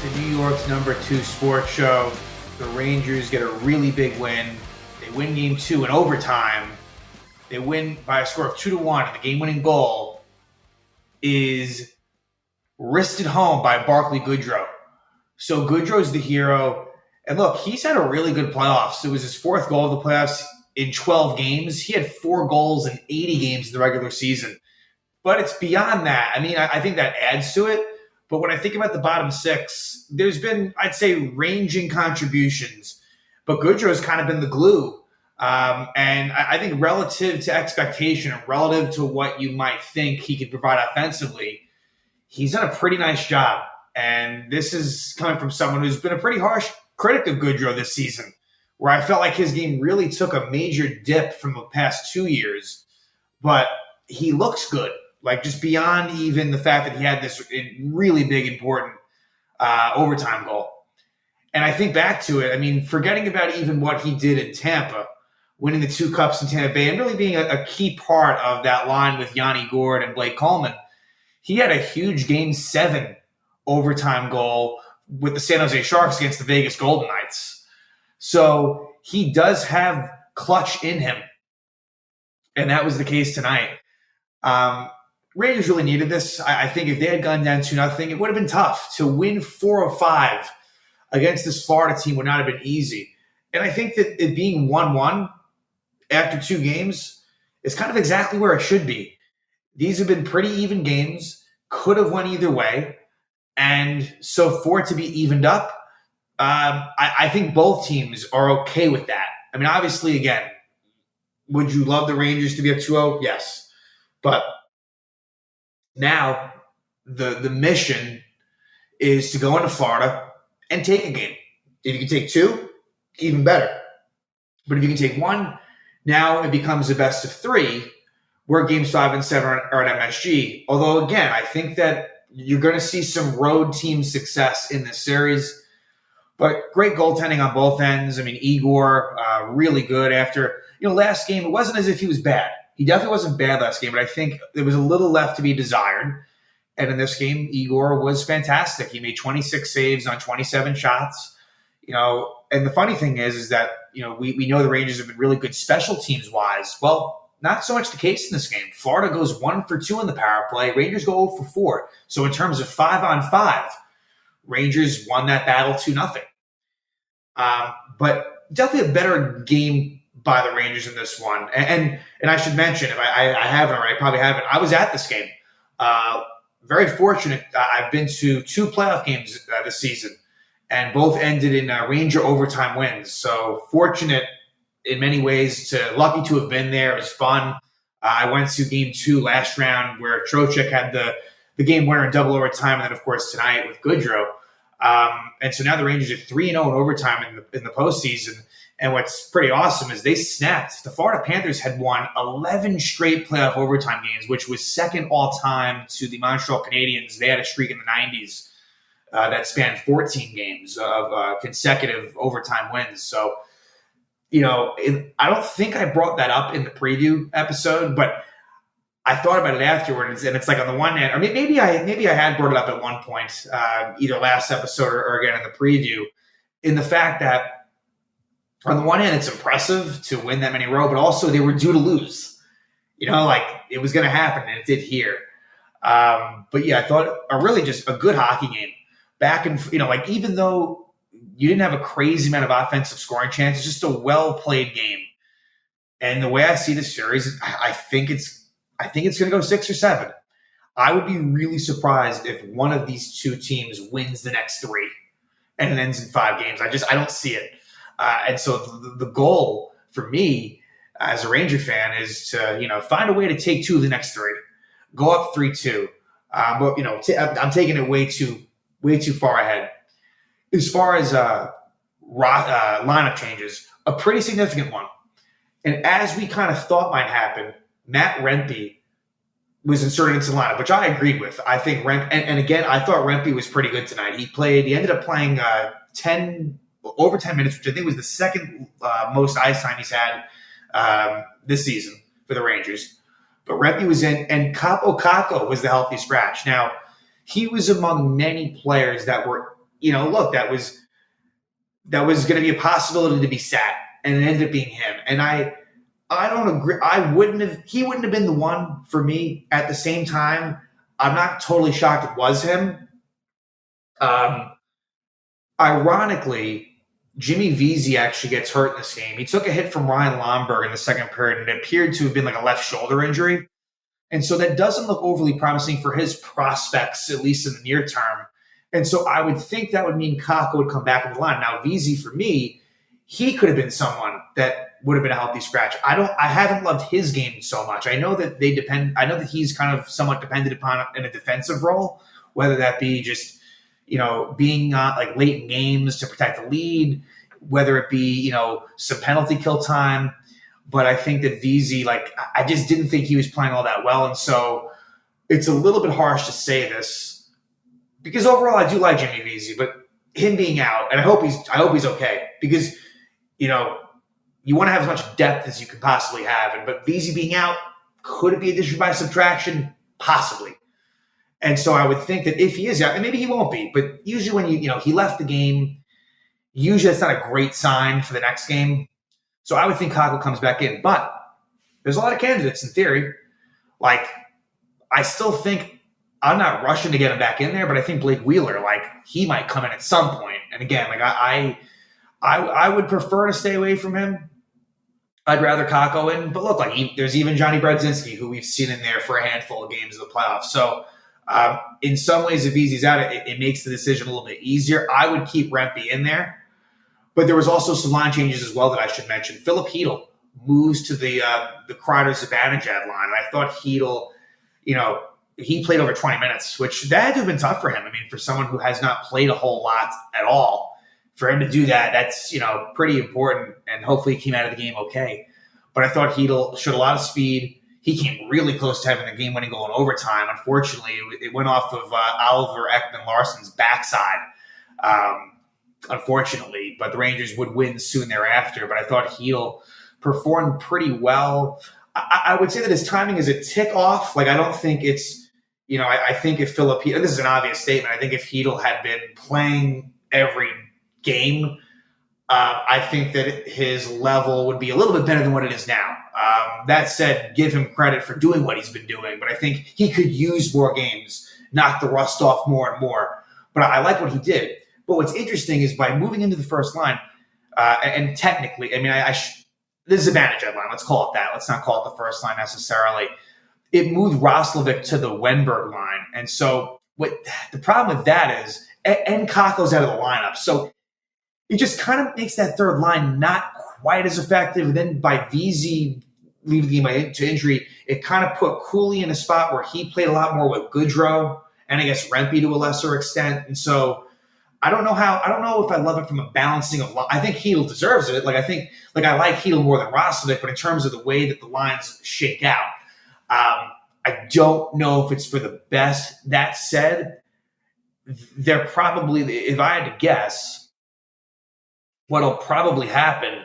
to New York's #2 sports show. The Rangers get a really big win. They win Game 2 in overtime. They win by a score of 2-1, and the game-winning goal is wristed home by Barclay Goodrow. So Goodrow's the hero. And look, he's had a really good playoffs. It was his fourth goal of the playoffs in 12 games. He had 4 goals in 80 games in the regular season. But it's beyond that. I mean, I think that adds to it. But when I think about the bottom 6, there's been, I'd say, ranging contributions. But Goodrow's kind of been the glue. And I think relative to expectation and relative to what you might think he could provide offensively, he's done a pretty nice job. And this is coming from someone who's been a pretty harsh critic of Goodrow this season, where I felt like his game really took a major dip from the past 2 years. But he looks good. Like, just beyond even the fact that he had this really big, important overtime goal. And I think back to it, I mean, forgetting about even what he did in Tampa, winning the 2 cups in Tampa Bay, and really being a key part of that line with Yanni Gourde and Blake Coleman, he had a huge Game 7 overtime goal with the San Jose Sharks against the Vegas Golden Knights. So he does have clutch in him. And that was the case tonight. Rangers really needed this. I think if they had gone down 2-0, it would have been tough. To win 4 of 5 against this Florida team would not have been easy. And I think that it being 1-1 after 2 games is kind of exactly where it should be. These have been pretty even games, could have went either way. And so for it to be evened up, I think both teams are okay with that. I mean, obviously, again, would you love the Rangers to be up 2-0? Yes. But now the mission is to go into Florida and take a game. If you can take 2, even better. But if you can take 1, now it becomes a best of 3, where games 5 and 7 are at MSG. Although, again, I think that you're going to see some road team success in this series. But great goaltending on both ends. I mean, Igor, really good after, last game, it wasn't as if he was bad. He definitely wasn't bad last game, but I think there was a little left to be desired. And in this game, Igor was fantastic. He made 26 saves on 27 shots. And the funny thing is that, we know the Rangers have been really good special teams wise. Well, not so much the case in this game. Florida goes 1 for 2 in the power play. Rangers go 0 for 4. So in terms of 5-on-5, Rangers won that battle 2-0. But definitely a better game by the Rangers in this one. And I should mention, if I haven't already, I probably haven't, I was at this game. Very fortunate. I've been to 2 playoff games this season, and both ended in Ranger overtime wins. So fortunate in many ways, lucky to have been there. It was fun. I went to Game 2 last round where Trocheck had the game winner in double overtime, and then, of course, tonight with Goodrow. And so now the Rangers are 3-0 in overtime in the postseason. And what's pretty awesome is they snapped. The Florida Panthers had won 11 straight playoff overtime games, which was second all-time to the Montreal Canadiens. They had a streak in the 90s that spanned 14 games of consecutive overtime wins. So, I don't think I brought that up in the preview episode, but I thought about it afterwards, and it's like on the one hand, or maybe I had brought it up at one point, either last episode or again in the preview, in the fact that on the one hand, it's impressive to win that many in a row, but also they were due to lose. Like it was going to happen, and it did here. But yeah, I thought really just a good hockey game. Back and even though you didn't have a crazy amount of offensive scoring chances, just a well-played game. And the way I see this series, I think it's going to go 6 or 7. I would be really surprised if one of these 2 teams wins the next 3 and it ends in 5 games. I don't see it. And so the goal for me as a Ranger fan is to, find a way to take 2 of the next 3, go up 3-2. But I'm taking it way too far ahead. As far as lineup changes, a pretty significant one. And as we kind of thought might happen, Matt Rempe was inserted into the lineup, which I agreed with. I think and again, I thought Rempe was pretty good tonight. He ended up playing over 10 minutes, which I think was the second most ice time he's had this season for the Rangers. But Rempe was in, and Capo Caco was the healthy scratch. Now, he was among many players that were look, that was going to be a possibility to be sat, and it ended up being him. And I don't agree. He wouldn't have been the one for me. At the same time, I'm not totally shocked it was him. Ironically, Jimmy Vesey actually gets hurt in this game. He took a hit from Ryan Lomberg in the second period, and it appeared to have been like a left shoulder injury. And so that doesn't look overly promising for his prospects, at least in the near term. And so I would think that would mean Kakko would come back in the line. Now, Vesey, for me, he could have been someone that would have been a healthy scratch. I haven't loved his game so much. I know that he's kind of somewhat dependent upon in a defensive role, whether that be just, being like late in games to protect the lead, whether it be, some penalty kill time. But I think that Vesey, I just didn't think he was playing all that well. And so it's a little bit harsh to say this because overall I do like Jimmy Vesey, but him being out, and I hope he's okay because, you want to have as much depth as you can possibly have. But Vesey being out, could it be addition by subtraction? Possibly. And so I would think that if he is out, and maybe he won't be, but usually when he left the game, usually that's not a great sign for the next game. So I would think Kakko comes back in. But there's a lot of candidates in theory. I still think I'm not rushing to get him back in there, but I think Blake Wheeler, he might come in at some point. And again, I would prefer to stay away from him. I'd rather Kakko in. But look, there's even Johnny Brodzinski, who we've seen in there for a handful of games of the playoffs. So in some ways, if Easy's out, it makes the decision a little bit easier. I would keep Rempe in there. But there was also some line changes as well that I should mention. Philip Hedl moves to the Kreider-Zibanejad line. And I thought Hedl, he played over 20 minutes, which that had to have been tough for him. I mean, for someone who has not played a whole lot at all, for him to do that, that's, pretty important. And hopefully he came out of the game okay. But I thought Hedl showed a lot of speed. He came really close to having the game-winning goal in overtime. Unfortunately, it went off of Oliver Ekman-Larsson's backside. Unfortunately, but the Rangers would win soon thereafter. But I thought Hedl performed pretty well. I would say that his timing is a tick off. I don't think it's, I think if Philip Hedl, this is an obvious statement, I think if Hedl had been playing every game, I think that his level would be a little bit better than what it is now. That said, give him credit for doing what he's been doing, but I think he could use more games, knock the rust off more and more. But I like what he did. But what's interesting is by moving into the first line, and technically, this is a Zibanejad line. Let's call it that. Let's not call it the first line necessarily. It moved Roslovic to the Wenberg line. And so what the problem with that is, and Kakko's out of the lineup. So it just kind of makes that third line not quite as effective. And then by Vesey leaving the game to injury, it kind of put Cooley in a spot where he played a lot more with Goodrow and I guess Rempe to a lesser extent. And so I don't know if I love it from a balancing of – I think Hedl deserves it. I like Hedl more than Roslovic, but in terms of the way that the lines shake out, I don't know if it's for the best. That said, they're probably – if I had to guess, what'll probably happen,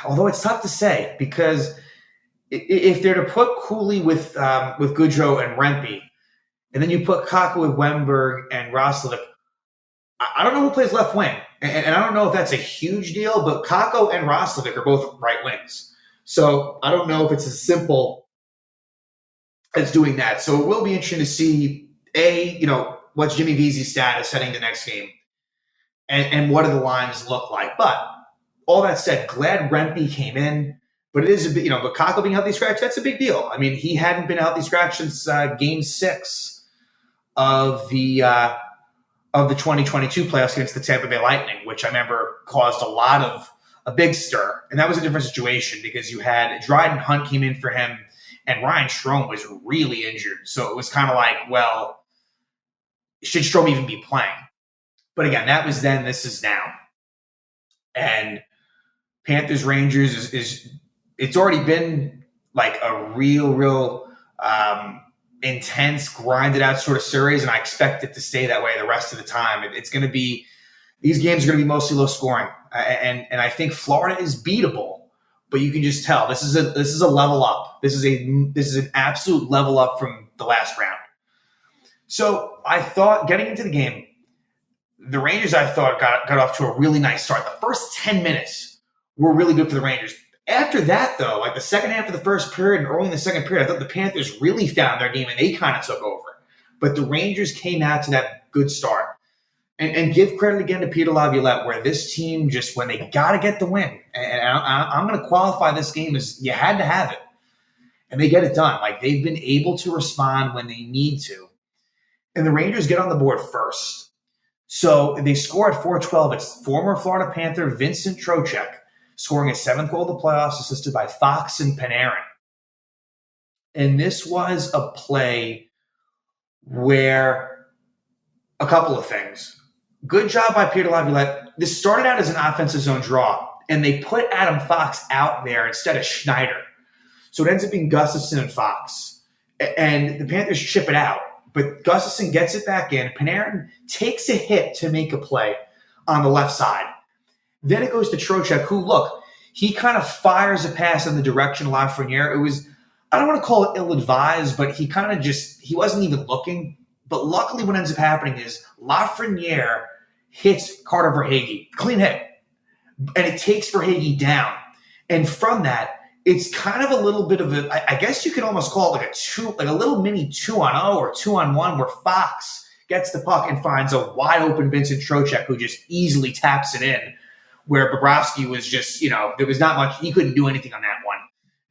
although it's tough to say because if they're to put Cooley with Goodrow and Rempe, and then you put Kakko with Wenberg and Roslovic, I don't know who plays left wing, and I don't know if that's a huge deal, but Kakko and Roslovic are both right wings. So I don't know if it's as simple as doing that. So it will be interesting to see, what's Jimmy Vesey's status heading to next game, and what do the lines look like. But all that said, glad Rempe came in, but it is a bit, but Kakko being healthy scratch, that's a big deal. I mean, he hadn't been a healthy scratch since Game 6 of the 2022 playoffs against the Tampa Bay Lightning, which I remember caused a big stir. And that was a different situation because you had Dryden Hunt came in for him and Ryan Strome was really injured. So it was kind of like, well, should Strome even be playing? But again, that was then, this is now. And Panthers Rangers is it's already been like a real intense, grinded out sort of series, and I expect it to stay that way the rest of the time. It's going to be these games are going to be mostly low scoring, and I think Florida is beatable, but you can just tell this is a level up. This is an absolute level up from the last round. So I thought getting into the game, the Rangers, I thought, got off to a really nice start. The first 10 minutes were really good for the Rangers. After that, though, like the second half of the first period and early in the second period, I thought the Panthers really found their game and they kind of took over. But the Rangers came out to that good start. And give credit again to Peter Laviolette, where this team just, when they got to get the win, and I'm going to qualify this game as you had to have it, and they get it done. Like, they've been able to respond when they need to. And the Rangers get on the board first. So they score at 4:12. It's former Florida Panther Vincent Trocheck scoring his 7th goal of the playoffs, assisted by Fox and Panarin. And this was a play where a couple of things. Good job by Peter Laviolette. This started out as an offensive zone draw, and they put Adam Fox out there instead of Schneider. So it ends up being Gustafsson and Fox. And the Panthers chip it out. But Gustafsson gets it back in. Panarin takes a hit to make a play on the left side. Then it goes to Trocheck, who, look, he kind of fires a pass in the direction of Lafreniere. It was, I don't want to call it ill-advised, but he kind of just, he wasn't even looking. But luckily what ends up happening is Lafreniere hits Carter Verhaeghe. Clean hit. And it takes Verhaeghe down. And from that, it's kind of a little bit of a, I guess you could almost call it like a little mini 2-on-0 or 2-on-1 where Fox gets the puck and finds a wide open Vincent Trocheck who just easily taps it in, where Bobrovsky was just, there was not much, he couldn't do anything on that one.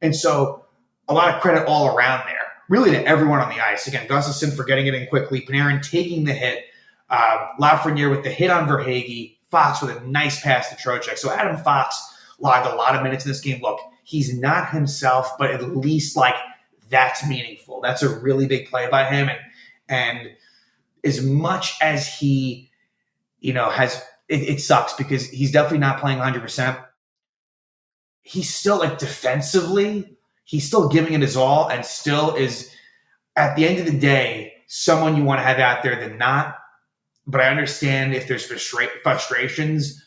And so a lot of credit all around there, really to everyone on the ice. Again, Gustafsson for getting it in quickly, Panarin taking the hit, Lafreniere with the hit on Verhaeghe, Fox with a nice pass to Trocheck. So Adam Fox logged a lot of minutes in this game. Look, he's not himself, but at least like that's meaningful. That's a really big play by him. And as much as he, has, it sucks because he's definitely not playing 100%. He's still like defensively, he's still giving it his all and still is, at the end of the day, someone you want to have out there than not. But I understand if there's frustrations,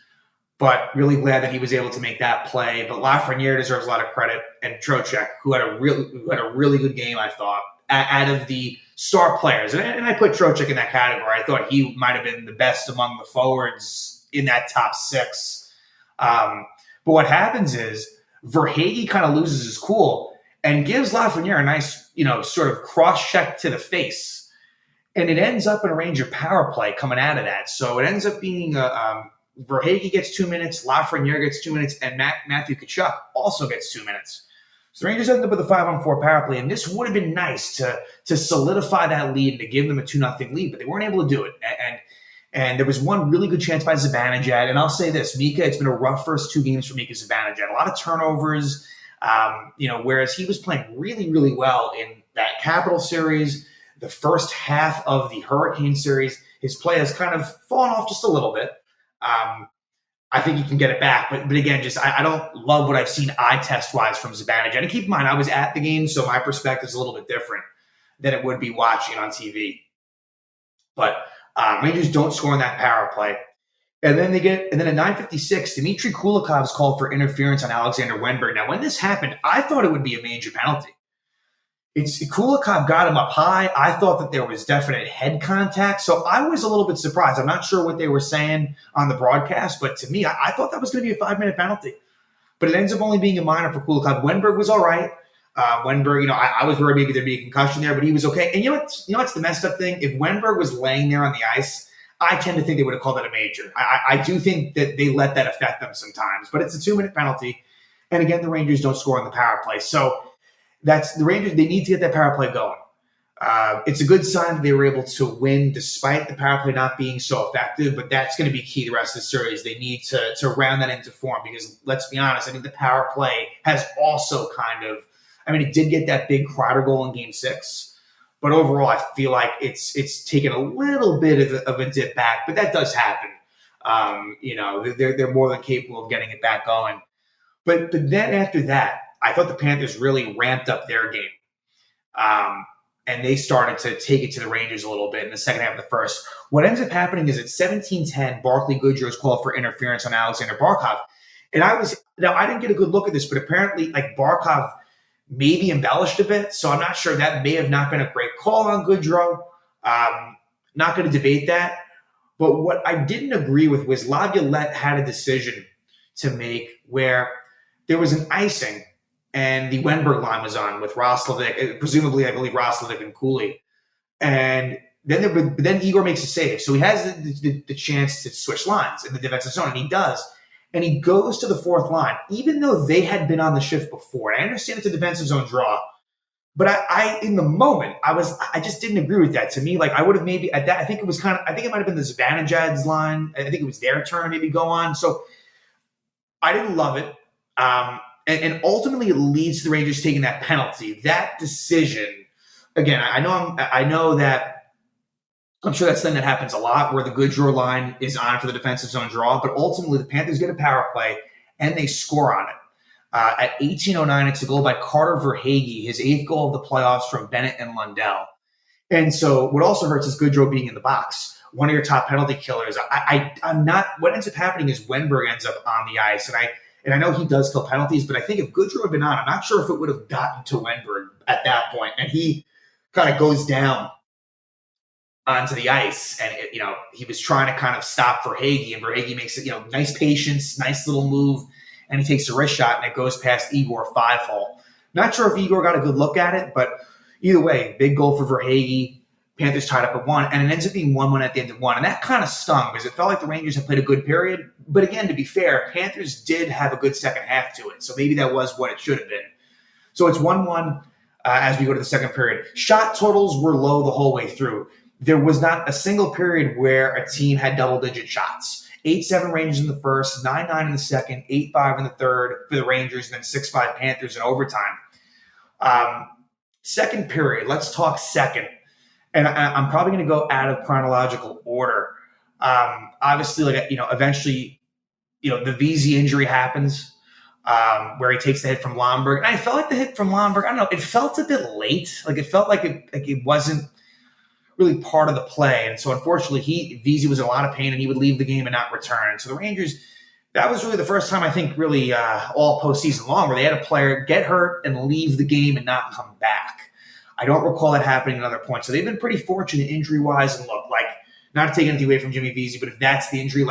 but really glad that he was able to make that play. But Lafreniere deserves a lot of credit, and Trocheck, who had a really good game, I thought, out of the star players. And I put Trocheck in that category. I thought he might have been the best among the forwards in that top 6. But what happens is Verhaeghe kind of loses his cool and gives Lafreniere a nice, sort of cross check to the face. And it ends up in a Ranger power play coming out of that. So it ends up being Verhaeghe gets 2 minutes, Lafreniere gets 2 minutes, and Matthew Tkachuk also gets 2 minutes. So the Rangers end up with a 5-on-4 power play, and this would have been nice to solidify that lead and to give them a 2-0 lead, but they weren't able to do it. And there was one really good chance by Zibanejad, and I'll say this, Mika, it's been a rough first 2 games for Mika Zibanejad. A lot of turnovers, whereas he was playing really, really well in that Capital series, the first half of the Hurricane series, his play has kind of fallen off just a little bit. I think he can get it back. But again, just I don't love what I've seen eye test-wise from Zibanejad. And keep in mind, I was at the game, so my perspective is a little bit different than it would be watching on TV. But Rangers don't score in that power play. And then at 9:56, Dmitry Kulikov's called for interference on Alexander Wenberg. Now, when this happened, I thought it would be a major penalty. Kulikov got him up high. I thought that there was definite head contact. So I was a little bit surprised. I'm not sure what they were saying on the broadcast, but to me, I thought that was going to be a 5-minute penalty. But it ends up only being a minor for Kulikov. Wenberg was all right. Wenberg, I was worried maybe there'd be a concussion there, but he was okay. And you know what's the messed up thing? If Wenberg was laying there on the ice, I tend to think they would have called it a major. I do think that they let that affect them sometimes. But it's a 2-minute penalty. And again, the Rangers don't score on the power play. So that's the Rangers. They need to get that power play going. It's a good sign that they were able to win despite the power play not being so effective, but that's going to be key the rest of the series. They need to round that into form because, let's be honest, I think the power play has also it did get that big Kreider goal in Game 6, but overall I feel like it's taken a little bit of a dip back, but that does happen. They're more than capable of getting it back going. But then after that, I thought the Panthers really ramped up their game. And they started to take it to the Rangers a little bit in the second half of the first. What ends up happening is at 17:10, Barclay Goodrow's called for interference on Alexander Barkov. And I didn't get a good look at this, but apparently Barkov maybe embellished a bit. So I'm not sure, that may have not been a great call on Goodrow. Not going to debate that. But what I didn't agree with was Laviolette had a decision to make where there was an icing and the Wenberg line was on with Roslovic, presumably, I believe, Roslovic and Cooley. And then Igor makes a save. So he has the chance to switch lines in the defensive zone, and he does. And he goes to the fourth line, even though they had been on the shift before. And I understand it's a defensive zone draw. But I in the moment, I just didn't agree with that. To me, like I would have maybe at that, I think it might have been the Zibanejad's line. I think it was their turn to maybe go on. So I didn't love it. And ultimately it leads to the Rangers taking that penalty. That decision, again, I know that I'm sure that's something that happens a lot where the Goodrow line is on for the defensive zone draw, but ultimately the Panthers get a power play and they score on it. At 18:09, it's a goal by Carter Verhaeghe, his 8th goal of the playoffs from Bennett and Lundell. And so what also hurts is Goodrow being in the box, one of your top penalty killers. I'm not. What ends up happening is Wenberg ends up on the ice, and I know he does kill penalties, but I think if Goodrow had been on, I'm not sure if it would have gotten to Wenberg at that point, and he kind of goes down onto the ice, and he was trying to kind of stop Verhaeghe, and Verhaeghe makes it, nice patience, nice little move, and he takes a wrist shot, and it goes past Igor 5-hole. Not sure if Igor got a good look at it, but either way, big goal for Verhaeghe. Panthers tied up at 1, and it ends up being 1-1 at the end of 1, and that kind of stung because it felt like the Rangers had played a good period. But again, to be fair, Panthers did have a good second half to it, so maybe that was what it should have been. So it's 1-1 as we go to the second period. Shot totals were low the whole way through. There was not a single period where a team had double-digit shots. 8-7 Rangers in the first, 9-9 in the second, 8-5 in the third for the Rangers, and then 6-5 Panthers in overtime. Second period, let's talk second. And I'm probably going to go out of chronological order. Obviously, eventually, the Vesey injury happens where he takes the hit from Lomberg. And I felt like the hit from Lomberg, I don't know, it felt a bit late. Like it felt like it wasn't really part of the play. And so unfortunately, Vesey was in a lot of pain and he would leave the game and not return. So the Rangers, that was really the first time I think really all postseason long where they had a player get hurt and leave the game and not come back. I don't recall that happening at other points. So they've been pretty fortunate injury-wise. And look, not to take anything away from Jimmy Vesey, but if that's the injury,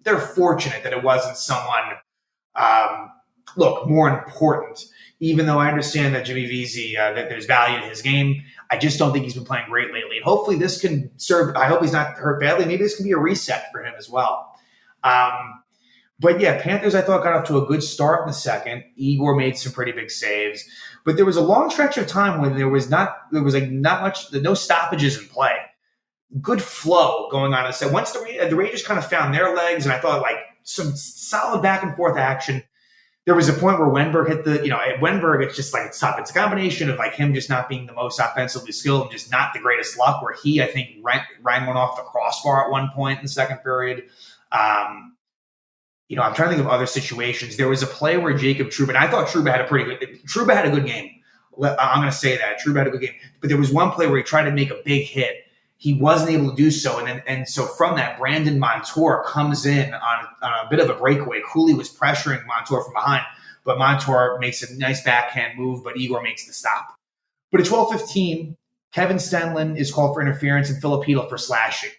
they're fortunate that it wasn't someone, more important. Even though I understand that Jimmy Vesey, that there's value to his game, I just don't think he's been playing great lately. And hopefully this can serve, I hope he's not hurt badly. Maybe this can be a reset for him as well. But yeah, Panthers, I thought, got off to a good start in the second. Igor made some pretty big saves. But there was a long stretch of time when there was not much, no stoppages in play. Good flow going on in the set. Once the Rangers kind of found their legs, and I thought some solid back and forth action. There was a point where Wenberg hit at Wenberg, it's just it's tough. It's a combination of him just not being the most offensively skilled and just not the greatest luck, where he, I think, rang one off the crossbar at one point in the second period. I'm trying to think of other situations. There was a play where Jacob Trouba, and I thought Trouba had a good game. I'm going to say that. Trouba had a good game. But there was one play where he tried to make a big hit. He wasn't able to do so. And so from that, Brandon Montour comes in on a bit of a breakaway. Cooley was pressuring Montour from behind, but Montour makes a nice backhand move, but Igor makes the stop. But at 12:15, Kevin Stenlund is called for interference and Filipino for slashing.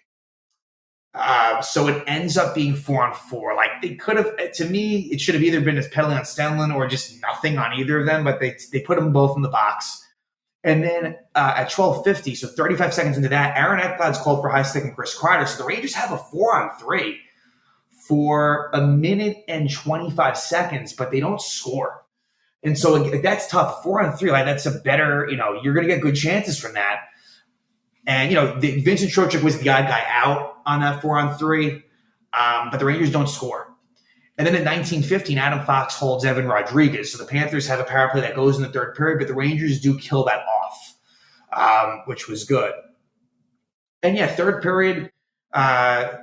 So it ends up being 4-on-4. They could have, to me, it should have either been a penalty on Stenlund or just nothing on either of them, but they put them both in the box. And then at 12:50, so 35 seconds into that, Aaron Ekblad's called for high stick and Chris Kreider. So the Rangers have a 4-on-3 for 1 minute and 25 seconds, but they don't score. And so that's tough. 4-on-3, that's a better, you're going to get good chances from that. And, Vincent Trocheck was the odd guy out on that 4-on-3, but the Rangers don't score. And then at 19:15, Adam Fox holds Evan Rodriguez. So the Panthers have a power play that goes in the third period, but the Rangers do kill that off, which was good. And yeah, third period. I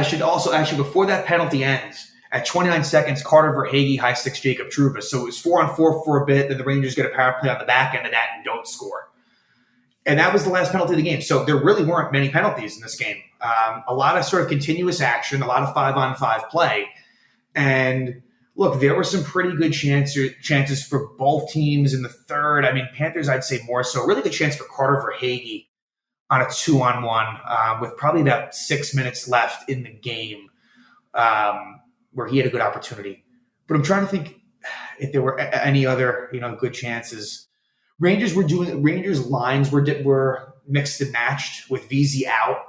should also actually, before that penalty ends, at 29 seconds, Carter Verhaeghe high sticks Jacob Trouba. So it was 4-on-4 for a bit. Then the Rangers get a power play on the back end of that and don't score. And that was the last penalty of the game. So there really weren't many penalties in this game. A lot of sort of continuous action, a lot of 5-on-5 play. And look, there were some pretty good chances for both teams in the third. I mean, Panthers, I'd say more so. Really good chance for Carter Verhaeghe on a 2-on-1 with probably about 6 minutes left in the game, where he had a good opportunity. But I'm trying to think if there were any other, good chances. Rangers lines were mixed and matched with Vesey out.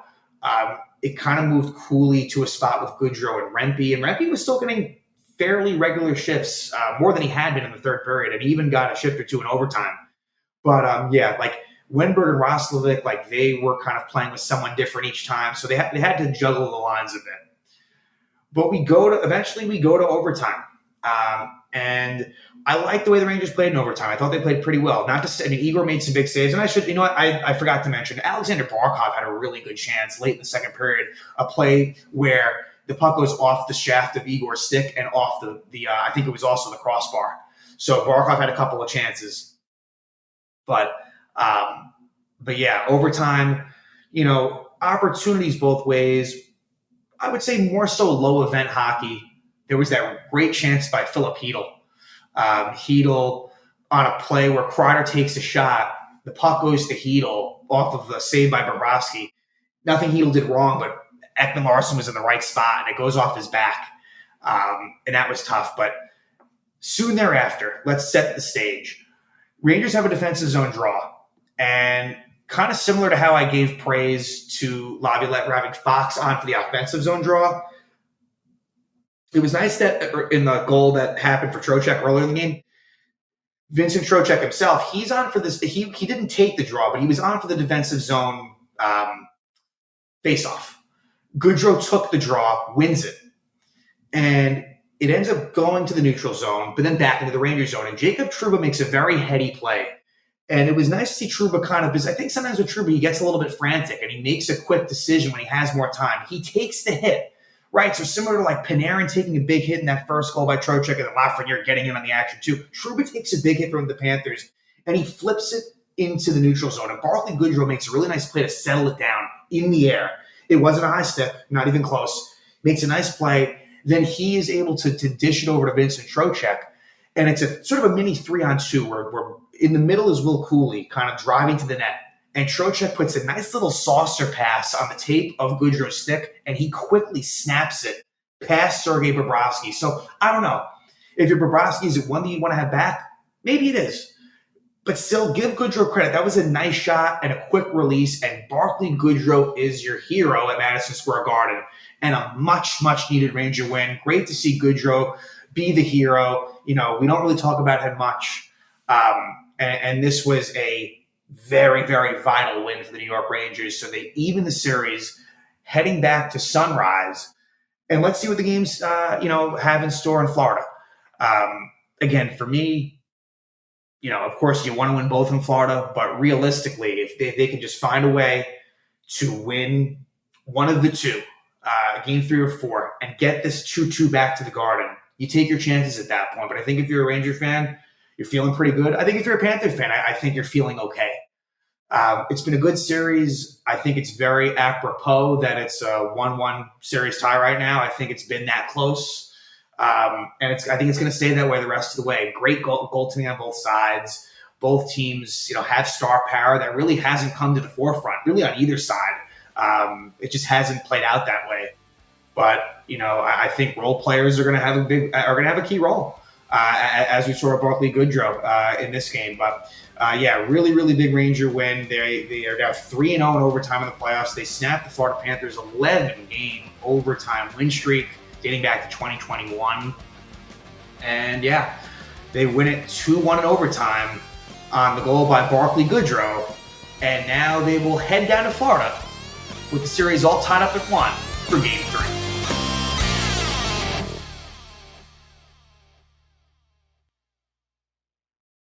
It kind of moved coolly to a spot with Goodrow and Rempe. And Rempe was still getting fairly regular shifts, more than he had been in the third period, and he even got a shift or two in overtime. But Wenberg and Roslovic, they were kind of playing with someone different each time, so they had to juggle the lines a bit. But eventually we go to overtime, and I like the way the Rangers played in overtime. I thought they played pretty well. Igor made some big saves, and I forgot to mention, Alexander Barkov had a really good chance late in the second period, a play where the puck goes off the shaft of Igor's stick and off the I think it was also the crossbar. So Barkov had a couple of chances. But yeah, overtime, opportunities both ways. I would say more so low event hockey. There was that great chance by Philip Hedl. Hedl on a play where Kreider takes a shot. The puck goes to Hedl off of the save by Bobrovsky. Nothing Hedl did wrong, but Ekman Larsson was in the right spot, and it goes off his back. And that was tough. But soon thereafter, let's set the stage. Rangers have a defensive zone draw. And kind of similar to how I gave praise to Laviolette for having Fox on for the offensive zone draw, it was nice that in the goal that happened for Trocheck earlier in the game, Vincent Trocheck himself, he's on for this. He didn't take the draw, but he was on for the defensive zone face-off. Goodrow took the draw, wins it. And it ends up going to the neutral zone, but then back into the Ranger zone. And Jacob Trouba makes a very heady play. And it was nice to see Trouba because I think sometimes with Trouba, he gets a little bit frantic and he makes a quick decision when he has more time. He takes the hit, right? So similar to Panarin taking a big hit in that first goal by Trocheck and then Lafreniere getting in on the action too. Trouba takes a big hit from the Panthers and he flips it into the neutral zone. And Barclay Goodrow makes a really nice play to settle it down in the air. It wasn't a high step, not even close. Makes a nice play. Then he is able to dish it over to Vincent Trocheck. And it's a sort of a mini 3-on-2 where in the middle is Will Cooley kind of driving to the net. And Trocheck puts a nice little saucer pass on the tape of Goodrow's stick, and he quickly snaps it past Sergei Bobrovsky. So I don't know. If you're Bobrovsky, is it one that you want to have back? Maybe it is. But still, give Goodrow credit. That was a nice shot and a quick release, and Barclay Goodrow is your hero at Madison Square Garden. And a much, much needed Ranger win. Great to see Goodrow be the hero. We don't really talk about him much. And this was a very, very vital win for the New York Rangers. So they even the series, heading back to Sunrise. And let's see what the games, have in store in Florida. Again, for me, of course, you want to win both in Florida. But realistically, if they can just find a way to win one of the two, game 3 or 4, and get this 2-2 back to the Garden, you take your chances at that point. But I think if you're a Ranger fan, you're feeling pretty good. I think if you're a Panther fan, I think you're feeling okay. It's been a good series. I think it's very apropos that it's a 1-1 series tie right now. I think it's been that close. And I think it's going to stay that way the rest of the way. Great goaltending on both sides. Both teams, have star power that really hasn't come to the forefront, really on either side. It just hasn't played out that way. But, I think role players are going to have a key role, as we saw Barclay Goodrow in this game. But really, really big Ranger win. They are now 3-0 in overtime in the playoffs. They snapped the Florida Panthers' 11-game overtime win streak dating back to 2021. And they win it 2-1 in overtime on the goal by Barclay Goodrow. And now they will head down to Florida with the series all tied up at 1 for Game 3.